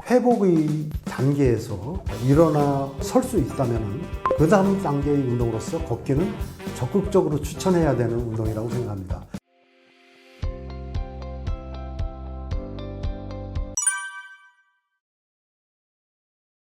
회복의 단계에서 일어나 설 수 있다면 그 다음 단계의 운동으로서 걷기는 적극적으로 추천해야 되는 운동이라고 생각합니다.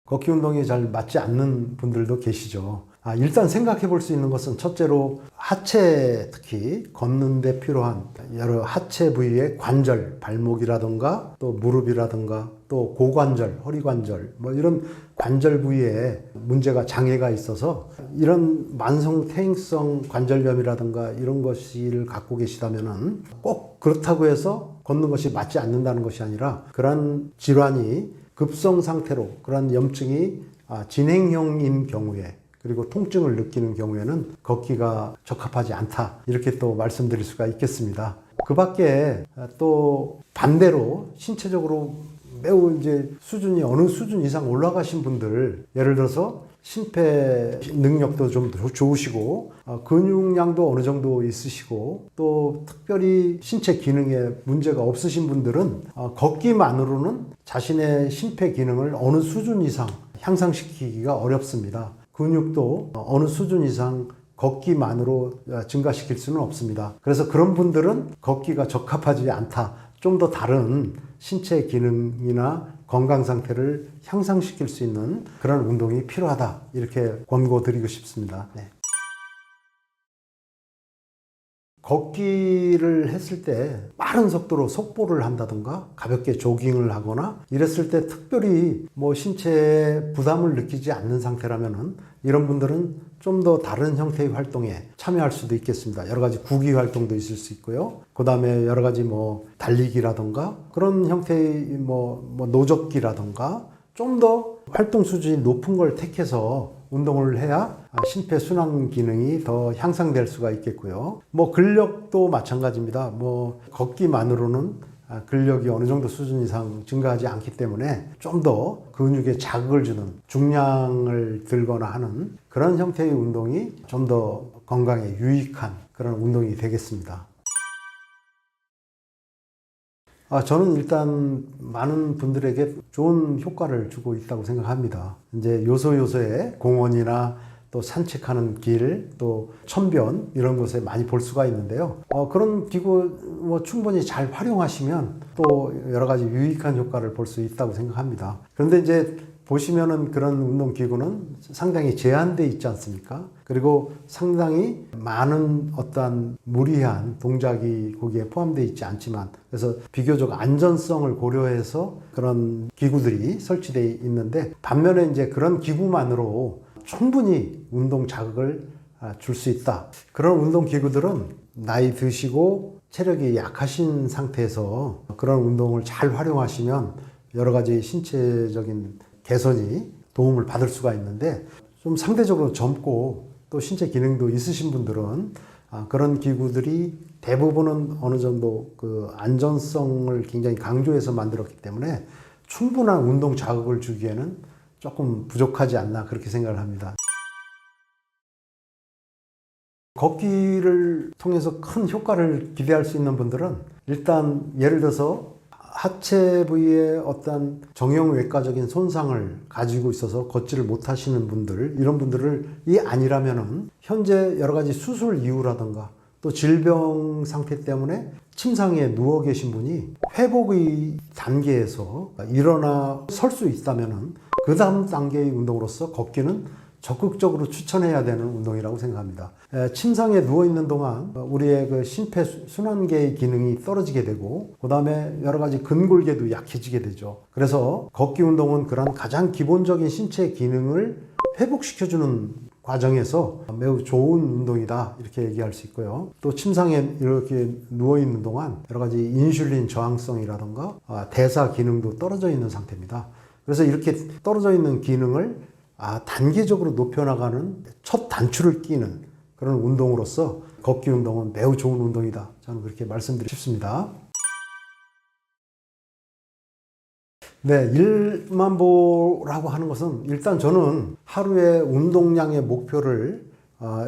걷기 운동이 잘 맞지 않는 분들도 계시죠. 일단 생각해 볼 수 있는 것은 첫째로 하체, 특히 걷는 데 필요한 여러 하체 부위의 관절, 발목이라든가 또 무릎이라든가 또 고관절, 허리관절 뭐 이런 관절 부위에 문제가 장애가 있어서 이런 만성 퇴행성 관절염이라든가 이런 것을 갖고 계시다면은 꼭 그렇다고 해서 걷는 것이 맞지 않는다는 것이 아니라 그러한 질환이 급성 상태로 그러한 염증이 진행형인 경우에 그리고 통증을 느끼는 경우에는 걷기가 적합하지 않다 이렇게 또 말씀드릴 수가 있겠습니다. 그 밖에 또 반대로 신체적으로 매우 이제 수준이 어느 수준 이상 올라가신 분들, 예를 들어서 심폐 능력도 좀 좋으시고 근육량도 어느 정도 있으시고 또 특별히 신체 기능에 문제가 없으신 분들은 걷기만으로는 자신의 심폐 기능을 어느 수준 이상 향상시키기가 어렵습니다. 근육도 어느 수준 이상 걷기만으로 증가시킬 수는 없습니다. 그래서 그런 분들은 걷기가 적합하지 않다. 좀 더 다른 신체 기능이나 건강 상태를 향상시킬 수 있는 그런 운동이 필요하다. 이렇게 권고드리고 싶습니다. 네. 걷기를 했을 때 빠른 속도로 속보를 한다든가 가볍게 조깅을 하거나 이랬을 때 특별히 뭐 신체에 부담을 느끼지 않는 상태라면은 이런 분들은 좀 더 다른 형태의 활동에 참여할 수도 있겠습니다. 여러 가지 구기 활동도 있을 수 있고요. 그 다음에 여러 가지 뭐 달리기라든가 그런 형태의 뭐 노젓기라든가 좀 더 활동 수준이 높은 걸 택해서 운동을 해야 심폐순환 기능이 더 향상될 수가 있겠고요. 뭐 근력도 마찬가지입니다. 뭐 걷기만으로는 근력이 어느 정도 수준 이상 증가하지 않기 때문에 좀 더 근육에 자극을 주는 중량을 들거나 하는 그런 형태의 운동이 좀 더 건강에 유익한 그런 운동이 되겠습니다. 저는 일단 많은 분들에게 좋은 효과를 주고 있다고 생각합니다. 이제 요소요소에 공원이나 또 산책하는 길, 또 천변 이런 곳에 많이 볼 수가 있는데요. 그런 기구 뭐 충분히 잘 활용하시면 또 여러 가지 유익한 효과를 볼 수 있다고 생각합니다. 그런데 이제 보시면은 그런 운동 기구는 상당히 제한되어 있지 않습니까? 그리고 상당히 많은 어떠한 무리한 동작이 거기에 포함되어 있지 않지만 그래서 비교적 안전성을 고려해서 그런 기구들이 설치되어 있는데 반면에 이제 그런 기구만으로 충분히 운동 자극을 줄 수 있다. 그런 운동 기구들은 나이 드시고 체력이 약하신 상태에서 그런 운동을 잘 활용하시면 여러 가지 신체적인 개선이 도움을 받을 수가 있는데 좀 상대적으로 젊고 또 신체 기능도 있으신 분들은 그런 기구들이 대부분은 어느 정도 그 안전성을 굉장히 강조해서 만들었기 때문에 충분한 운동 자극을 주기에는 조금 부족하지 않나 그렇게 생각을 합니다. 걷기를 통해서 큰 효과를 기대할 수 있는 분들은 일단 예를 들어서 하체 부위에 어떤 정형외과적인 손상을 가지고 있어서 걷지를 못하시는 분들 이런 분들이 아니라면은 현재 여러 가지 수술 이유라든가 또 질병 상태 때문에 침상에 누워 계신 분이 회복의 단계에서 일어나 설 수 있다면은 그 다음 단계의 운동으로서 걷기는 적극적으로 추천해야 되는 운동이라고 생각합니다. 침상에 누워있는 동안 우리의 그 심폐순환계의 기능이 떨어지게 되고 그 다음에 여러 가지 근골계도 약해지게 되죠. 그래서 걷기 운동은 그런 가장 기본적인 신체 기능을 회복시켜주는 과정에서 매우 좋은 운동이다 이렇게 얘기할 수 있고요. 또 침상에 이렇게 누워있는 동안 여러 가지 인슐린 저항성이라든가 대사 기능도 떨어져 있는 상태입니다. 그래서 이렇게 떨어져 있는 기능을 단계적으로 높여나가는 첫 단추를 끼는 그런 운동으로서 걷기 운동은 매우 좋은 운동이다. 저는 그렇게 말씀드리고 싶습니다. 네, 1만보라고 하는 것은 일단 저는 하루의 운동량의 목표를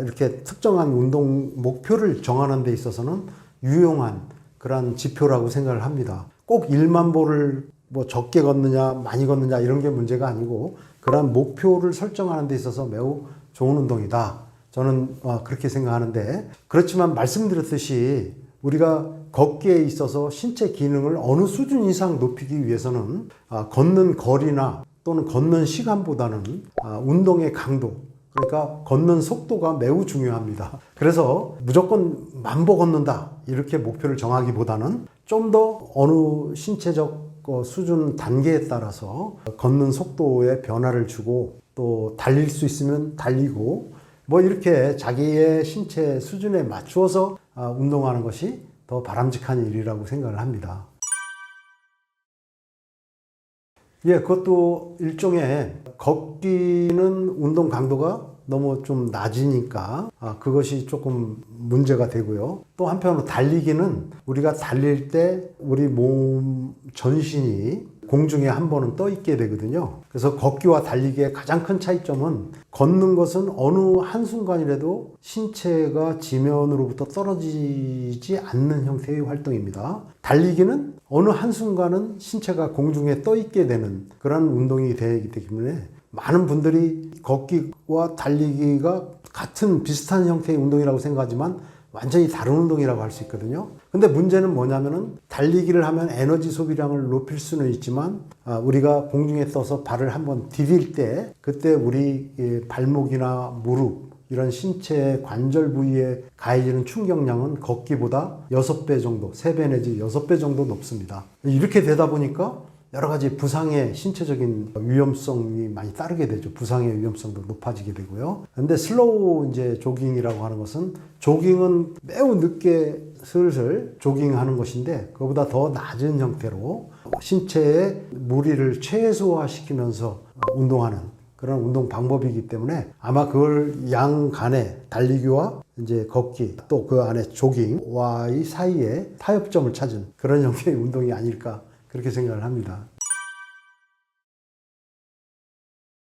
이렇게 특정한 운동 목표를 정하는 데 있어서는 유용한 그런 지표라고 생각을 합니다. 꼭 1만보를 뭐 적게 걷느냐 많이 걷느냐 이런 게 문제가 아니고 그런 목표를 설정하는 데 있어서 매우 좋은 운동이다. 저는 그렇게 생각하는데, 그렇지만 말씀드렸듯이 우리가 걷기에 있어서 신체 기능을 어느 수준 이상 높이기 위해서는 걷는 거리나 또는 걷는 시간보다는 운동의 강도, 그러니까 걷는 속도가 매우 중요합니다. 그래서 무조건 만보 걷는다 이렇게 목표를 정하기보다는 좀 더 어느 신체적 수준 단계에 따라서 걷는 속도에 변화를 주고 또 달릴 수 있으면 달리고 뭐 이렇게 자기의 신체 수준에 맞추어서 운동하는 것이 더 바람직한 일이라고 생각을 합니다. 예, 그것도 일종의 걷기는 운동 강도가 너무 좀 낮으니까 그것이 조금 문제가 되고요. 또 한편으로 달리기는 우리가 달릴 때 우리 몸 전신이 공중에 한 번은 떠 있게 되거든요. 그래서 걷기와 달리기의 가장 큰 차이점은 걷는 것은 어느 한순간이라도 신체가 지면으로부터 떨어지지 않는 형태의 활동입니다. 달리기는 어느 한순간은 신체가 공중에 떠 있게 되는 그런 운동이 되기 때문에 많은 분들이 걷기와 달리기가 같은 비슷한 형태의 운동이라고 생각하지만 완전히 다른 운동이라고 할 수 있거든요. 근데 문제는 뭐냐면은 달리기를 하면 에너지 소비량을 높일 수는 있지만 우리가 공중에 떠서 발을 한번 디딜 때 그때 우리 발목이나 무릎 이런 신체 관절 부위에 가해지는 충격량은 걷기보다 6배 정도, 3배 내지 6배 정도 높습니다. 이렇게 되다 보니까 여러 가지 부상의 신체적인 위험성이 많이 따르게 되죠. 부상의 위험성도 높아지게 되고요. 근데 슬로우 이제 조깅이라고 하는 것은, 조깅은 매우 늦게 슬슬 조깅하는 것인데 그보다 더 낮은 형태로 신체의 무리를 최소화시키면서 운동하는 그런 운동 방법이기 때문에 아마 그걸 양간에 달리기와 이제 걷기 또 그 안에 조깅와의 사이에 타협점을 찾은 그런 형태의 운동이 아닐까 그렇게 생각을 합니다.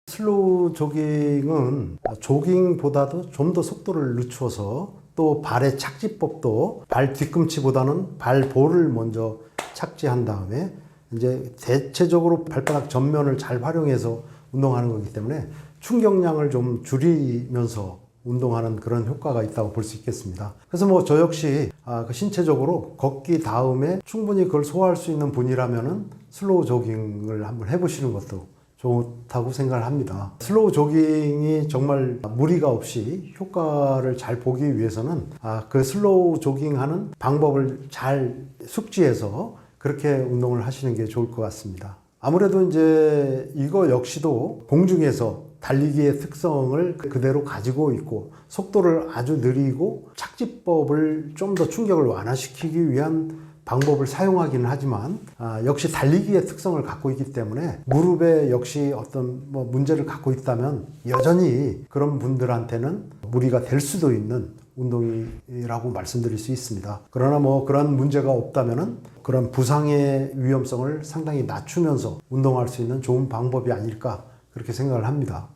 슬로우 조깅은 조깅보다도 좀 더 속도를 늦춰서 또 발의 착지법도 발 뒤꿈치보다는 발볼을 먼저 착지한 다음에 이제 대체적으로 발바닥 전면을 잘 활용해서 운동하는 거기 때문에 충격량을 좀 줄이면서 운동하는 그런 효과가 있다고 볼 수 있겠습니다. 그래서 뭐 저 역시 신체적으로 걷기 다음에 충분히 그걸 소화할 수 있는 분이라면은 슬로우 조깅을 한번 해보시는 것도 좋다고 생각을 합니다. 슬로우 조깅이 정말 무리가 없이 효과를 잘 보기 위해서는 그 슬로우 조깅하는 방법을 잘 숙지해서 그렇게 운동을 하시는 게 좋을 것 같습니다. 아무래도 이제 이거 역시도 공중에서 달리기의 특성을 그대로 가지고 있고 속도를 아주 느리고 착지법을 좀 더 충격을 완화시키기 위한 방법을 사용하기는 하지만 역시 달리기의 특성을 갖고 있기 때문에 무릎에 역시 어떤 문제를 갖고 있다면 여전히 그런 분들한테는 무리가 될 수도 있는 운동이라고 말씀드릴 수 있습니다. 그러나 그런 문제가 없다면은 그런 부상의 위험성을 상당히 낮추면서 운동할 수 있는 좋은 방법이 아닐까 그렇게 생각을 합니다.